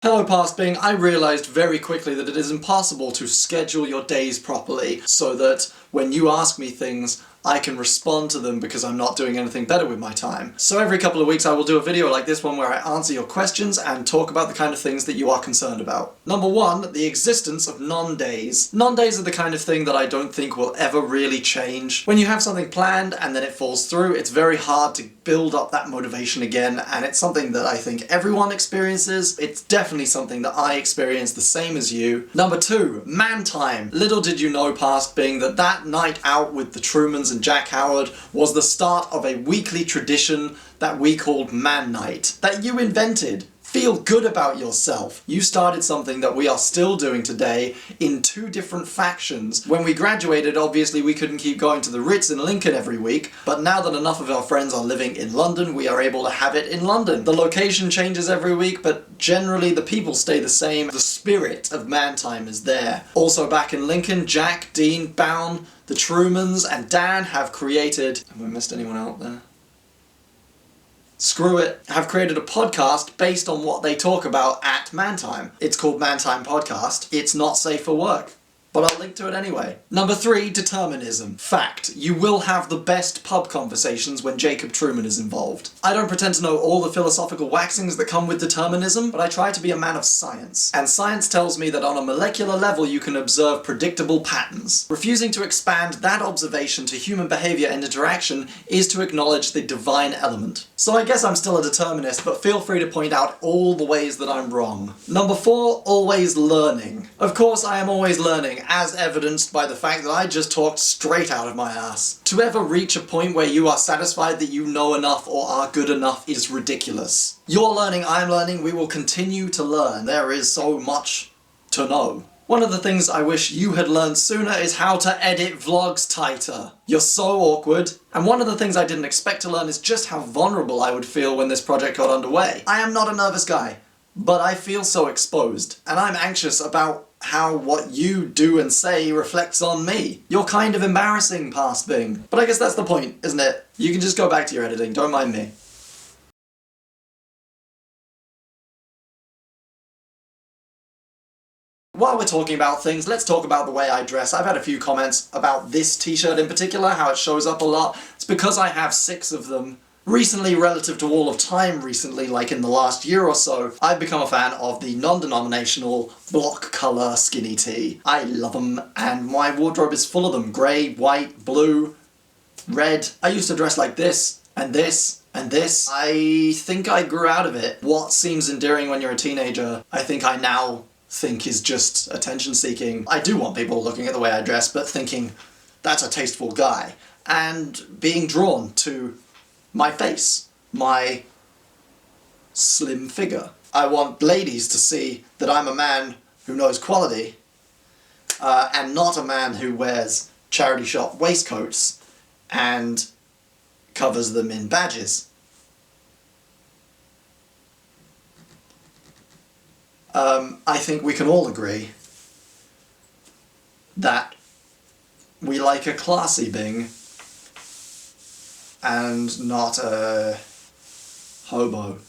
Hello Past Bing, I realised very quickly that it is impossible to schedule your days properly so that when you ask me things, I can respond to them because I'm not doing anything better with my time. So every couple of weeks I will do a video like this one where I answer your questions and talk about the kind of things that you are concerned about. Number one, the existence of non-days. Non-days are the kind of thing that I don't think will ever really change. When you have something planned and then it falls through, it's very hard to build up that motivation again, and it's something that I think everyone experiences. It's definitely something that I experience the same as you. Number two, man time. Little did you know, Past Bing, that night out with the Trumans and Jack Howard was the start of a weekly tradition that we called Man Night, that you invented. Feel good about yourself. You started something that we are still doing today in two different factions. When we graduated, obviously we couldn't keep going to the Ritz in Lincoln every week, but now that enough of our friends are living in London, we are able to have it in London. The location changes every week, but generally the people stay the same. The spirit of Man Time is there. Also back in Lincoln, Jack, Dean, Bound, the Trumans, and Dan have created... Have I missed anyone out there? Screw it, have created a podcast based on what they talk about at Man Time. It's called Man Time Podcast. It's not safe for work, but I'll link to it anyway. Number three, Determinism Fact. You will have the best pub conversations when Jacob Truman is involved. I don't pretend to know all the philosophical waxings that come with determinism, but I try to be a man of science. And science tells me that on a molecular level you can observe predictable patterns. Refusing to expand that observation to human behavior and interaction is to acknowledge the divine element. So I guess I'm still a determinist, but feel free to point out all the ways that I'm wrong. Number four, always learning. Of course I am always learning, as evidenced by the fact that I just talked straight out of my ass. To ever reach a point where you are satisfied that you know enough or are good enough is ridiculous. You're learning, I'm learning, we will continue to learn. There is so much to know. One of the things I wish you had learned sooner is how to edit vlogs tighter. You're so awkward. And one of the things I didn't expect to learn is just how vulnerable I would feel when this project got underway. I am not a nervous guy, but I feel so exposed, and I'm anxious about how what you do and say reflects on me. You're kind of embarrassing, Past Bing. But I guess that's the point, isn't it? You can just go back to your editing, don't mind me. While we're talking about things, let's talk about the way I dress. I've had a few comments about this t-shirt in particular, how it shows up a lot. It's because I have 6 of them. Recently, relative to all of time recently, like in the last year or so, I've become a fan of the non-denominational block colour skinny tee. I love them, and my wardrobe is full of them. Grey, white, blue, red. I used to dress like this, and this, and this. I think I grew out of it. What seems endearing when you're a teenager, I think I now think is just attention-seeking. I do want people looking at the way I dress, but thinking, that's a tasteful guy. And being drawn to my face, my slim figure. I want ladies to see that I'm a man who knows quality, and not a man who wears charity shop waistcoats and covers them in badges. I think we can all agree that we like a classy Bing and not a hobo.